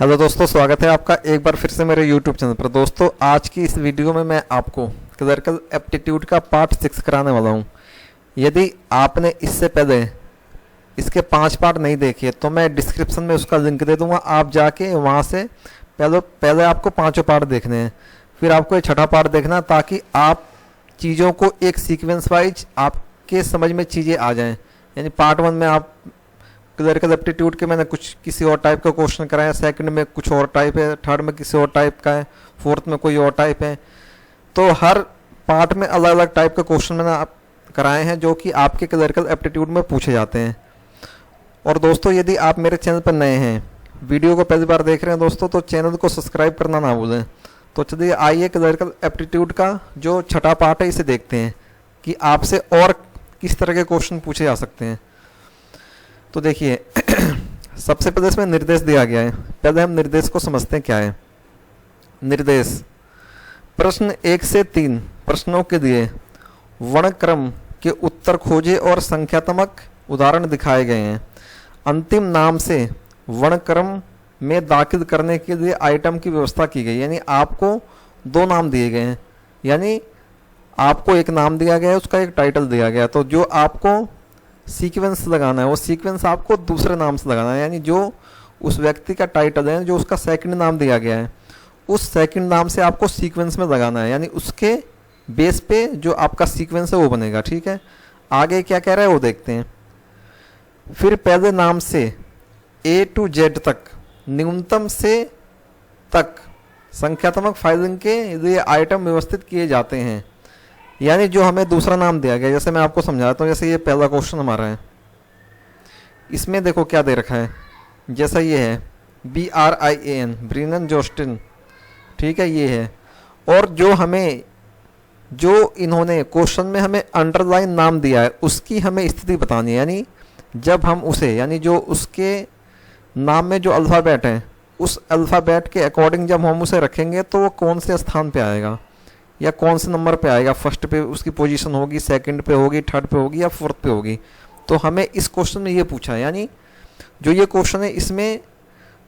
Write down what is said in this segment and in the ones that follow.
Hello दोस्तों, स्वागत है आपका एक बार फिर से मेरे यूट्यूब चैनल पर। दोस्तों, आज की इस वीडियो में मैं आपको क्लरिकल एप्टीट्यूड का पार्ट 6 कराने वाला हूं। यदि आपने इससे पहले इसके 5 पार्ट नहीं देखे तो मैं डिस्क्रिप्शन में उसका लिंक दे दूंगा, आप जाके वहां से पहले आपको 5 पार्ट देखने हैं, फिर आपको ये 6ठा पार्ट देखना है, ताकि आप चीज़ों को एक सीक्वेंस वाइज आपके समझ में चीज़ें आ जाएँ। यानी पार्ट 1 में आप क्लरिकल एप्टीट्यूड के मैंने कुछ किसी और टाइप का क्वेश्चन कराया, सेकंड में कुछ और टाइप है, थर्ड में किसी और टाइप का है, फोर्थ में कोई और टाइप है। तो हर पार्ट में अलग अलग टाइप का क्वेश्चन मैंने आप कराए हैं जो कि आपके क्लरिकल एप्टीट्यूड में पूछे जाते हैं। और दोस्तों, यदि आप मेरे चैनल पर नए हैं, वीडियो को पहली बार देख रहे हैं दोस्तों, तो चैनल को सब्सक्राइब करना ना भूलें। तो चलिए आइए क्लरिकल एप्टीट्यूड का जो 6ठा पार्ट है इसे देखते हैं कि आपसे और किस तरह के क्वेश्चन पूछे जा सकते हैं। तो देखिए सबसे पहले इसमें निर्देश दिया गया है। पहले हम निर्देश को समझते हैं क्या है। निर्देश प्रश्न 1 से 3 प्रश्नों के लिए वर्णक्रम के उत्तर खोजे और संख्यात्मक उदाहरण दिखाए गए हैं। अंतिम नाम से वर्णक्रम में दाखिल करने के लिए आइटम की व्यवस्था की गई। यानी आपको 2 नाम दिए गए हैं, यानी आपको एक नाम दिया गया है, उसका एक टाइटल दिया गया है। तो जो आपको सीक्वेंस लगाना है वो सीक्वेंस आपको दूसरे नाम से लगाना है। यानी जो उस व्यक्ति का टाइटल है, जो उसका सेकंड नाम दिया गया है, उस सेकंड नाम से आपको सीक्वेंस में लगाना है। यानी उसके बेस पे जो आपका सीक्वेंस है वो बनेगा। ठीक है, आगे क्या कह रहा है वो देखते हैं। फिर पहले नाम से A to Z तक न्यूनतम से तक संख्यात्मक फाइलिंग के लिए आइटम व्यवस्थित किए जाते हैं। यानी जो हमें दूसरा नाम दिया गया, जैसे मैं आपको समझाता हूँ। जैसे ये पहला क्वेश्चन हमारा है, इसमें देखो क्या दे रखा है। जैसा ये है BRIAN, ब्रिनन जोस्टिन। ठीक है, ये है। और जो इन्होंने क्वेश्चन में हमें अंडरलाइन नाम दिया है, उसकी हमें स्थिति बतानी है। यानी जब हम उसे, यानी जो उसके नाम में जो अल्फ़ाबेट है, उस अल्फ़ाबेट के अकॉर्डिंग जब हम उसे रखेंगे तो वो कौन से स्थान पे आएगा या कौन से नंबर पे आएगा। फर्स्ट पे उसकी पोजीशन होगी, सेकंड पे होगी, थर्ड पे होगी या फोर्थ पे होगी। तो हमें इस क्वेश्चन में ये पूछा है। यानी जो ये क्वेश्चन है, इसमें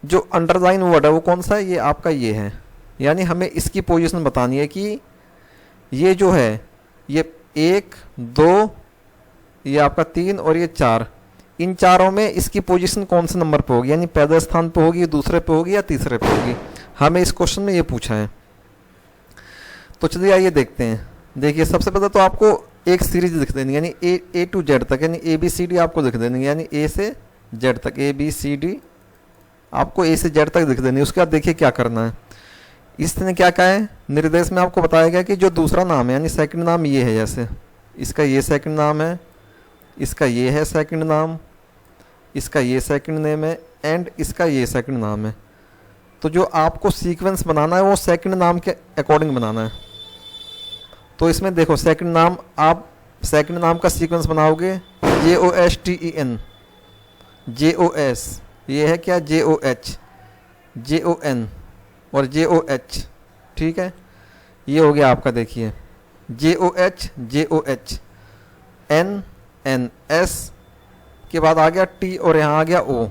जो अंडरलाइन वर्ड है वो कौन सा है, ये आपका ये है। यानी हमें इसकी पोजीशन बतानी है कि ये जो है, ये 1, 2, ये आपका 3 और ये 4, इन चारों में इसकी पोजीशन कौन से नंबर पे होगी। यानी पहले स्थान पे होगी, दूसरे पे होगी या तीसरे पे होगी। हमें इस क्वेश्चन में ये पूछा है। तो चलिए आइए देखते हैं। देखिए सबसे पहले तो आपको एक सीरीज लिख देनी, यानी A to Z तक, यानी ABCD आपको लिख देनी। यानी A से Z तक, ABCD आपको A से Z तक लिख देनी। उसके बाद देखिए क्या करना है। इसने क्या कहा है, निर्देश में आपको बताया गया कि जो दूसरा नाम है, यानी सेकंड नाम ये है, जैसे इसका ये सेकंड नाम है, इसका ये है सेकंड नाम, इसका ये सेकंड नेम है, एंड इसका ये सेकंड नाम है। तो जो आपको सीक्वेंस बनाना है वो सेकंड नाम के अकॉर्डिंग बनाना है। तो इसमें देखो सेकंड नाम, आप सेकंड नाम का सीक्वेंस बनाओगे JOSTEN, JOS, ये है क्या JOH, JON और JOH। ठीक है, ये हो गया आपका। देखिए JOH, JOH, NS के बाद आ गया T और यहाँ आ गया O।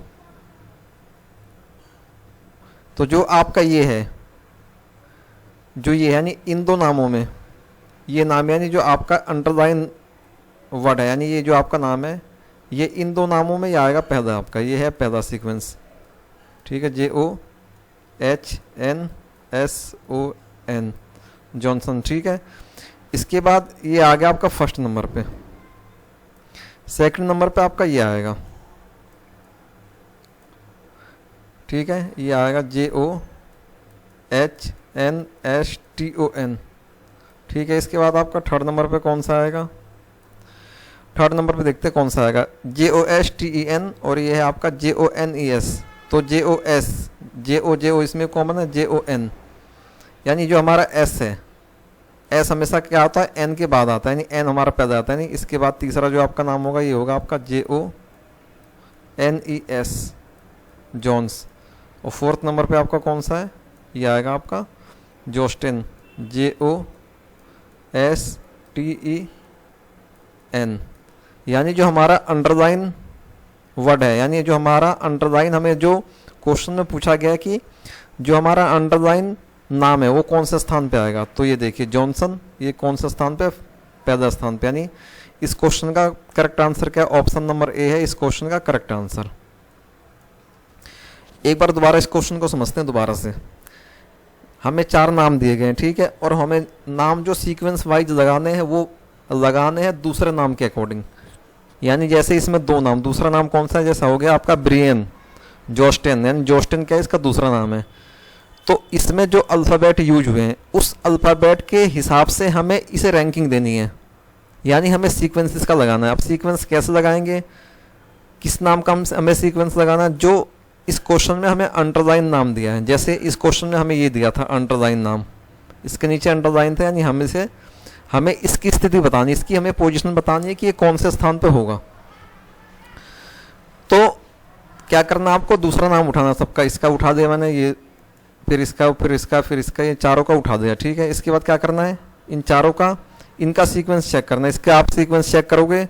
तो जो आपका ये है, जो ये यानी इन 2 नामों में ये नाम, यानी जो आपका अंडरलाइन वर्ड है, यानी ये जो आपका नाम है, ये इन 2 नामों में ये आएगा पहला आपका, ये है पहला सीक्वेंस। ठीक है, JOHNSON, जॉनसन। ठीक है, इसके बाद ये आ गया आपका फर्स्ट नंबर पे। सेकंड नंबर पे आपका ये आएगा। ठीक है, ये आएगा JOHNSTON। ठीक है, इसके बाद आपका थर्ड नंबर पे कौन सा आएगा। थर्ड नंबर पे देखते हैं कौन सा आएगा, JOSTEN और ये है आपका JONES। तो JO इसमें कॉमन है, JON। यानी जो हमारा S है, S हमेशा क्या होता है, N के बाद आता है, यानी N हमारा पहले आता है। यानी इसके बाद तीसरा जो आपका नाम होगा ये होगा आपका JONES, जॉन्स। और फोर्थ नंबर पे आपका कौन सा है, ये आएगा आपका जोस्टिन, JOSTEN। यानी जो हमारा अंडरलाइन वर्ड है, यानी जो हमारा अंडरलाइन हमें जो क्वेश्चन में पूछा गया है कि जो हमारा अंडरलाइन नाम है वो कौन से स्थान पे आएगा। तो ये देखिए जॉनसन, ये कौन से स्थान पे, पहला स्थान पे, यानी इस क्वेश्चन का करेक्ट आंसर क्या है, ऑप्शन नंबर ए है इस क्वेश्चन का करेक्ट आंसर। एक बार दोबारा इस क्वेश्चन को समझते हैं दोबारा से। हमें 4 नाम दिए गए हैं, ठीक है, और हमें नाम जो सीक्वेंस वाइज लगाने हैं वो लगाने हैं दूसरे नाम के अकॉर्डिंग। यानी जैसे इसमें 2 नाम, दूसरा नाम कौन सा है, जैसा हो गया आपका ब्रियन जोस्टेन, यानी जोस्टेन क्या है इसका दूसरा नाम है। तो इसमें जो अल्फ़ाबेट यूज हुए हैं उस अल्फ़ाबेट के हिसाब से हमें इसे रैंकिंग देनी है, यानी हमें सीक्वेंसेस का लगाना है। अब सीक्वेंस कैसे लगाएंगे, किस नाम का हमें सीक्वेंस लगाना है, जो इस क्वेश्चन में हमें अंडरलाइन नाम दिया है। जैसे इस क्वेश्चन में हमें ये दिया था अंडरलाइन नाम, इसके नीचे अंडरलाइन था, यानी हमें इसकी स्थिति बतानी, इसकी हमें पोजीशन बतानी है कि ये कौन से स्थान पे होगा। तो क्या करना, आपको दूसरा नाम उठाना सबका। इसका उठा दिया मैंने, ये फिर इसका, फिर इसका, फिर इसका, ये चारों का उठा दिया, ठीक है। इसके बाद क्या करना है, इन चारों का इनका सीक्वेंस चेक करना है। इसका आप सीक्वेंस चेक करोगे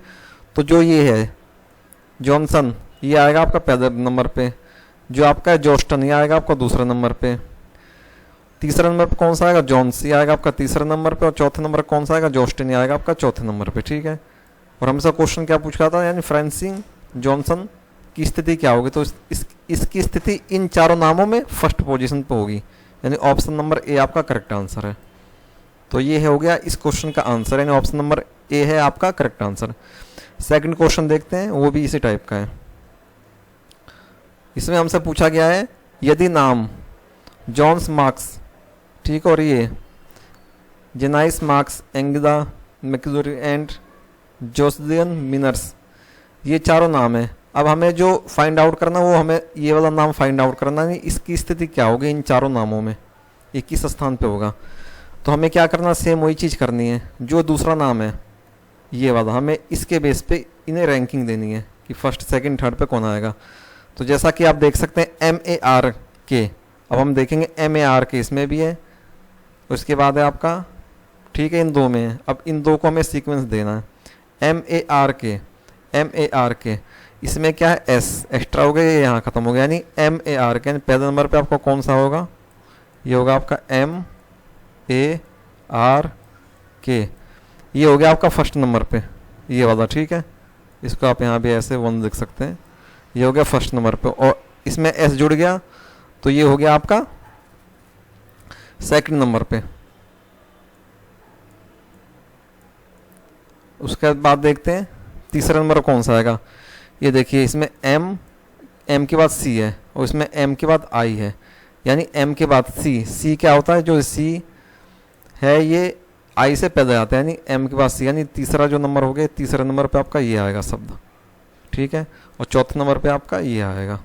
तो जो ये है जॉनसन, ये आएगा आपका पहले नंबर पे, जो आपका है जोस्टन, ये आएगा आपका दूसरे नंबर पे, तीसरे नंबर पे कौन सा आएगा, जॉन्स, ये आएगा आपका तीसरे नंबर पे, और चौथे नंबर कौन सा आएगा, जोस्टन, ये आएगा आपका चौथे नंबर पे, ठीक है। और हमसे क्वेश्चन क्या पूछा था, यानी फ्रांसिस जॉनसन की स्थिति क्या होगी। तो इसकी स्थिति इन चारों नामों में फर्स्ट पोजीशन पे होगी, यानी ऑप्शन नंबर ए आपका करेक्ट आंसर है। तो ये हो गया इस क्वेश्चन का आंसर, यानी ऑप्शन नंबर ए है आपका करेक्ट आंसर। सेकंड क्वेश्चन देखते हैं, वो भी इसी टाइप का है। इसमें हमसे पूछा गया है यदि नाम जॉन्स मार्क्स, ठीक, और ये जेनाइस मार्क्स, एंगिदा मैक्यूरी एंड जोसलियन मिनर्स, ये चारों नाम है। अब हमें जो फाइंड आउट करना वो हमें ये वाला नाम फाइंड आउट करना है, इसकी स्थिति क्या होगी इन चारों नामों में, ये किस स्थान पे होगा। तो हमें क्या करना, सेम वही चीज़ करनी है, जो दूसरा नाम है ये वाला, हमें इसके बेस पे इन्हें रैंकिंग देनी है कि फर्स्ट सेकंड थर्ड पे कौन आएगा। तो जैसा कि आप देख सकते हैं MARK, अब हम देखेंगे MARK इसमें भी है, उसके बाद है आपका, ठीक है, इन 2 में है। अब इन 2 को हमें सीक्वेंस देना है। MARK इसमें क्या है, S एक्स्ट्रा हो गया, ये यहाँ ख़त्म हो गया, यानी MARK, यानी पहले नंबर पे आपको कौन सा होगा, ये होगा आपका MARK, ये हो गया आपका फर्स्ट नंबर पे, ये वाला, ठीक है। इसको आप यहाँ भी ऐसे 1 लिख सकते हैं, ये हो गया फर्स्ट नंबर पे, और इसमें S जुड़ गया तो ये हो गया आपका सेकंड नंबर पे। उसके बाद देखते हैं तीसरा नंबर कौन सा आएगा। ये देखिए इसमें M के बाद C है, और इसमें M के बाद I है, यानी M के बाद C क्या होता है, जो C है ये I से पहले आता है, यानी M के बाद C, यानी तीसरा जो नंबर हो गया, तीसरे नंबर पे आपका ये आएगा शब्द, ठीक है, और चौथे नंबर पे आपका ये आएगा।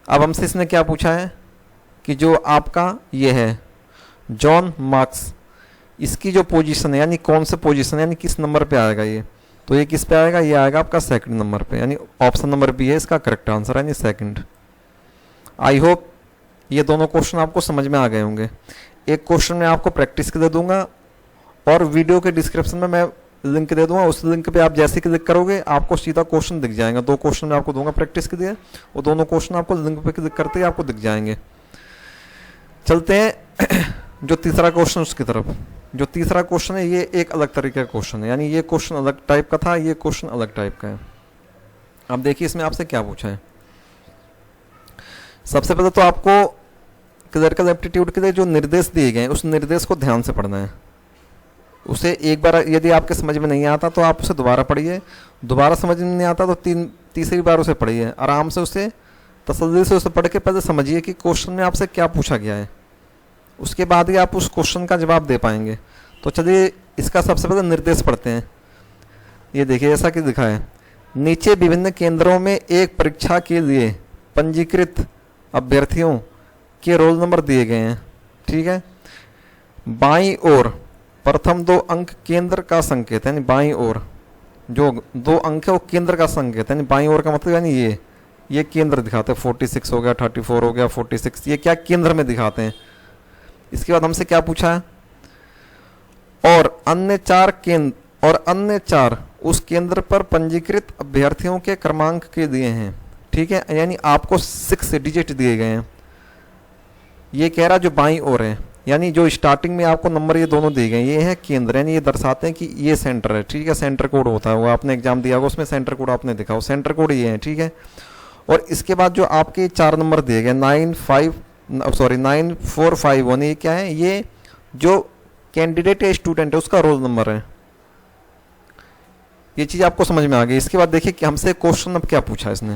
अब हमसे इसने क्या पूछा है कि जो आपका ये है जॉन मार्क्स, इसकी जो पोजीशन है, यानी कौन से पोजीशन है, यानी किस नंबर पे आएगा ये। तो ये किस पे आएगा, ये आएगा आपका सेकंड नंबर पे, यानी ऑप्शन नंबर बी है इसका करेक्ट आंसर, यानी सेकंड। आई होप ये दोनों क्वेश्चन आपको समझ में आ गए होंगे। एक क्वेश्चन मैं आपको प्रैक्टिस के दे दूंगा, और वीडियो के डिस्क्रिप्शन में मैं लिंक दे दूंगा, उस लिंक पे आप जैसे क्लिक करोगे आपको सीधा क्वेश्चन दिख जाएगा। 2 क्वेश्चन मैं आपको दूंगा प्रैक्टिस के लिए, वो दोनों क्वेश्चन आपको लिंक पे क्लिक करते ही आपको दिख जाएंगे। चलते हैं जो तीसरा क्वेश्चन उसकी तरफ। जो तीसरा क्वेश्चन है ये एक अलग तरीके का क्वेश्चन है, यानी ये क्वेश्चन अलग टाइप का था, ये क्वेश्चन अलग टाइप का है। अब देखिए इसमें आपसे क्या पूछा है। सबसे पहले तो आपको क्लरिकल एप्टीट्यूड के लिए जो निर्देश दिए गए हैं उस निर्देश को ध्यान से पढ़ना है। उसे एक बार यदि आपके समझ में नहीं आता तो आप उसे दोबारा पढ़िए, दोबारा समझ में नहीं आता तो तीसरी बार उसे पढ़िए, आराम से उसे तसल्ली से उसे पढ़ के पहले समझिए कि क्वेश्चन में आपसे क्या पूछा गया है, उसके बाद ही आप उस क्वेश्चन का जवाब दे पाएंगे। तो चलिए इसका सबसे पहले निर्देश पढ़ते हैं। ये देखिए ऐसा कि दिखा है, नीचे विभिन्न केंद्रों में एक परीक्षा के लिए पंजीकृत अभ्यर्थियों के रोल नंबर दिए गए हैं, ठीक है। बाईं ओर प्रथम 2 अंक केंद्र का संकेत, यानी बाईं ओर जो 2 अंक है वो केंद्र का संकेत, यानी बाईं ओर का मतलब यानी ये केंद्र दिखाते हैं। 46 हो गया, 34 हो गया, 46, ये क्या केंद्र में दिखाते हैं। इसके बाद हमसे क्या पूछा है, और अन्य 4 उस केंद्र पर पंजीकृत अभ्यर्थियों के क्रमांक के दिए हैं, ठीक है, यानी आपको 6 डिजिट दिए गए हैं। ये कह रहा जो बाईं ओर है, यानी जो स्टार्टिंग में आपको नंबर ये दोनों दिए गए, ये है केंद्र, यानी ये दर्शाते हैं कि ये सेंटर है। ठीक है, सेंटर कोड होता है, वो आपने एग्जाम दिया होगा उसमें सेंटर कोड आपने देखा हो, सेंटर कोड ये है। ठीक है, और इसके बाद जो आपके 4 नंबर दिए गए 9451, ये क्या है, ये जो कैंडिडेट या स्टूडेंट है उसका रोल नंबर है। ये चीज़ आपको समझ में आ गई। इसके बाद देखिए कि हमसे क्वेश्चन अब क्या पूछा है इसने।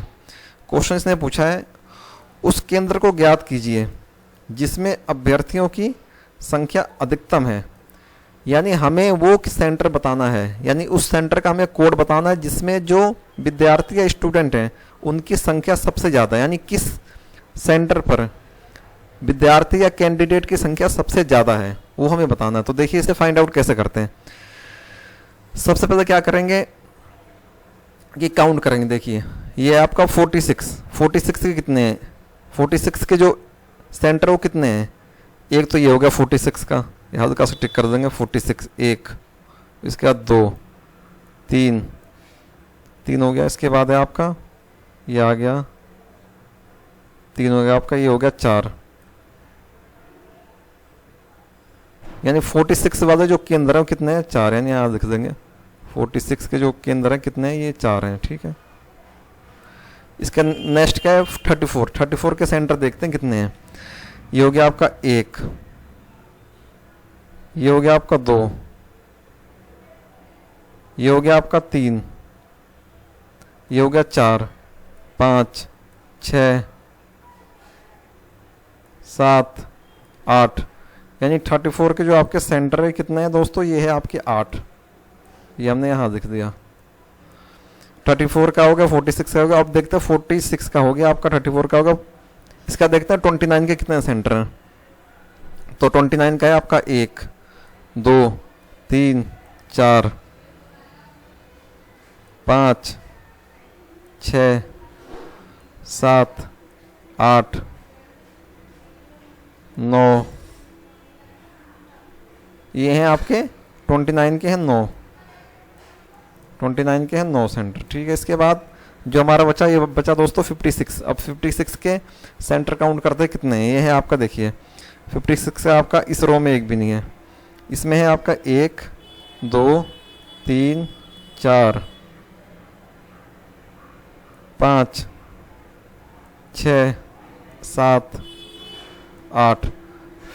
क्वेश्चन इसने पूछा है उस केंद्र को ज्ञात कीजिए जिसमें अभ्यर्थियों की संख्या अधिकतम है, यानी हमें वो सेंटर बताना है, यानी उस सेंटर का हमें कोड बताना है जिसमें जो विद्यार्थी या स्टूडेंट हैं उनकी संख्या सबसे ज़्यादा, यानी किस सेंटर पर विद्यार्थी या कैंडिडेट की संख्या सबसे ज़्यादा है वो हमें बताना है। तो देखिए इसे फाइंड आउट कैसे करते हैं। सबसे पहले क्या करेंगे कि काउंट करेंगे। देखिए ये आपका 46 के कितने हैं, 46 के जो सेंटर वो कितने हैं, एक तो ये हो गया 46 का, हल्का सा टिक कर देंगे 46 एक, इसके बाद 2 3 हो गया, इसके बाद है आपका ये आ गया 3 हो गया आपका, ये हो गया 4, यानी 46 वाले जो केंद्र है कितने हैं 4, यानी यहाँ लिख देंगे 46 के जो केंद्र हैं कितने हैं, ये 4 हैं। ठीक है, इसका नेक्स्ट क्या है 34 के सेंटर देखते हैं कितने हैं। ये हो गया आपका 1, ये हो गया आपका 2, ये हो गया आपका 3, ये हो गया 4 5 6 7 8, यानी 34 के जो आपके सेंटर है कितने हैं दोस्तों, ये है आपके 8, ये हमने यहाँ लिख दिया। 34 का हो गया, 46 का हो गया। अब देखते हैं 46 का हो गया आपका, 34 का होगा, इसका देखते हैं 29 के कितने सेंटर हैं। तो 29 का है आपका 1 2 3 4 5 6 7 8 9, ये हैं आपके 29 के हैं 9, 29 के हैं 9 सेंटर। ठीक है, इसके बाद जो हमारा बचा ये बचा दोस्तों 56। अब 56 के सेंटर काउंट करते हैं कितने हैं, ये है आपका देखिए 56 से आपका इस रो में एक भी नहीं है, इसमें है आपका 1 2 3 4 5 6 7 8,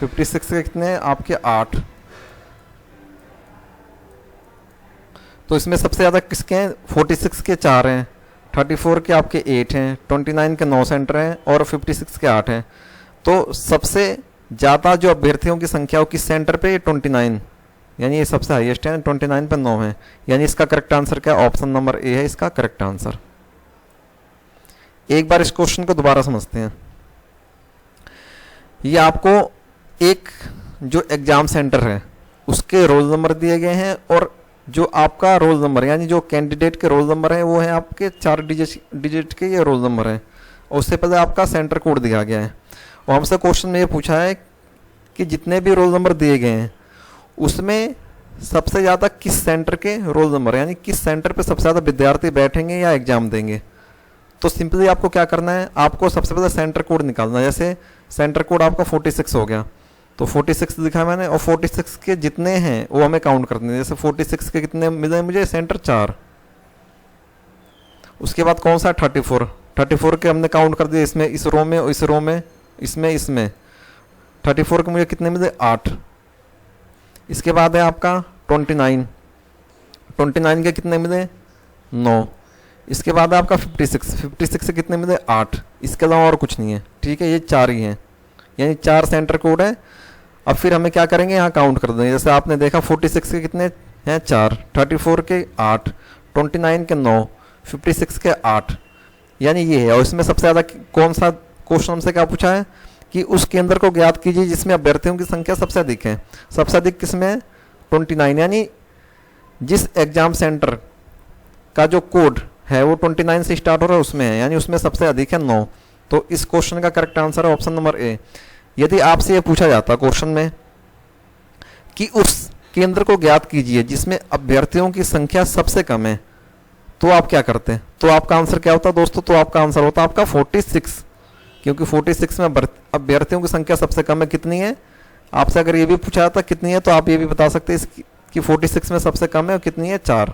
56 के कितने हैं आपके 8। तो इसमें सबसे ज़्यादा किसके हैं, 46 के 4 हैं, 34 के आपके 8 हैं, 29 के 9 सेंटर हैं और 56 के 8 हैं। तो सबसे ज़्यादा जो अभ्यर्थियों की संख्या हो किस सेंटर पे, 29, यानी ये सबसे हाईएस्ट है, 29 पे 9 है, यानी इसका करेक्ट आंसर क्या, ऑप्शन नंबर ए है इसका करेक्ट आंसर। एक बार इस क्वेश्चन को दोबारा समझते हैं। ये आपको एक जो एग्जाम सेंटर है उसके रोल नंबर दिए गए हैं, और जो आपका रोल नंबर यानी जो कैंडिडेट के रोल नंबर है वो है आपके 4 डिजिट के ये रोल नंबर है, और उससे पहले आपका सेंटर कोड दिया गया है। और हमसे क्वेश्चन में ये पूछा है कि जितने भी रोल नंबर दिए गए हैं उसमें सबसे ज़्यादा किस सेंटर के रोल नंबर, यानी किस सेंटर पे सबसे ज़्यादा विद्यार्थी बैठेंगे या एग्जाम देंगे। तो सिंपली आपको क्या करना है, आपको सबसे पहले सेंटर कोड निकालना है। जैसे सेंटर कोड आपका 46 हो गया, तो 46 लिखा है मैंने, और 46 के जितने हैं वो हमें काउंट करने हैं। जैसे 46 के कितने मिले मुझे, सेंटर 4। उसके बाद कौन सा 34 के हमने काउंट कर दिए, इसमें इस रो में, इस रो में, इसमें 34 के मुझे कितने मिले, 8। इसके बाद है आपका 29 के कितने मिले, 9। इसके बाद है आपका 56 से कितने मिले, 8। इसके अलावा और कुछ नहीं है। ठीक है, ये 4 ही हैं, यानी 4 सेंटर कोड है। अब फिर हमें क्या करेंगे, यहाँ काउंट कर देंगे। जैसे आपने देखा 46 के कितने हैं, 4, 34 के 8, 29 के 9, 56 के 8, यानी ये है। और इसमें सबसे ज़्यादा कौन सा क्वेश्चन हमसे क्या पूछा है कि उस केंद्र को ज्ञात कीजिए जिसमें अभ्यर्थियों की संख्या सबसे अधिक है। सबसे अधिक किसमें है, 29, यानी जिस एग्जाम सेंटर का जो कोड है वो 29 से स्टार्ट हो रहा है उसमें है, यानी उसमें सबसे अधिक है 9। तो इस क्वेश्चन का करेक्ट आंसर है ऑप्शन नंबर ए। यदि आपसे ये पूछा जाता क्वेश्चन में कि उस केंद्र को ज्ञात कीजिए जिसमें अभ्यर्थियों की संख्या सबसे कम है, तो आप क्या करते हैं? तो आपका आंसर क्या होता है दोस्तों? तो आपका आंसर होता है आपका 46, क्योंकि 46 में अभ्यर्थियों की संख्या सबसे कम है, कितनी है? आपसे अगर ये भी पूछा जाता कितनी है, तो आप ये भी बता सकते हैं इसकी कि 46 में सबसे कम है और कितनी है? 4।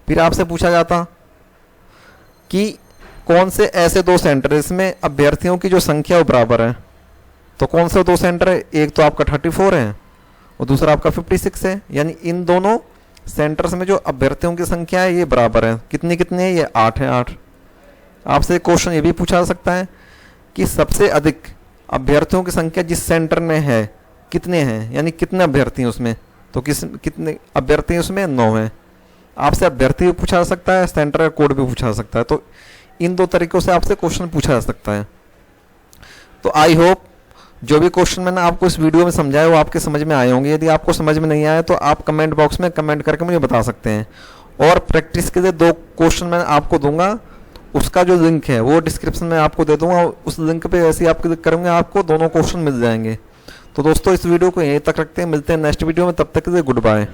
फिर आपसे पूछा जाता कि कौन से ऐसे 2 सेंटर इसमें अभ्यर्थियों की जो संख्या वो बराबर है, तो कौन से 2 सेंटर है? एक तो आपका 34 है और दूसरा आपका 56 है, यानी इन दोनों सेंटर्स में जो अभ्यर्थियों की संख्या है ये बराबर है। कितनी कितनी है? ये 8 है, 8। आपसे क्वेश्चन ये भी पूछा जा सकता है कि सबसे अधिक अभ्यर्थियों की संख्या जिस सेंटर में है कितने हैं, यानी कितने अभ्यर्थी हैं उसमें, तो कितने अभ्यर्थी हैं उसमें? 9 हैं। आपसे अभ्यर्थी भी पूछा जा सकता है, सेंटर का कोड भी पूछा जा सकता है, तो इन 2 तरीकों से आपसे क्वेश्चन पूछा जा सकता है। तो आई होप जो भी क्वेश्चन मैंने आपको इस वीडियो में समझाया वो आपके समझ में आए होंगे। यदि आपको समझ में नहीं आया तो आप कमेंट बॉक्स में कमेंट करके मुझे बता सकते हैं। और प्रैक्टिस के लिए 2 क्वेश्चन मैं आपको दूंगा, उसका जो लिंक है वो डिस्क्रिप्शन में आपको दे दूंगा। उस लिंक पे ऐसे ही आप क्लिक करेंगे आपको दोनों क्वेश्चन मिल जाएंगे। तो दोस्तों इस वीडियो को यहीं तक रखते हैं, मिलते हैं नेक्स्ट वीडियो में, तब तक के लिए गुड बाय।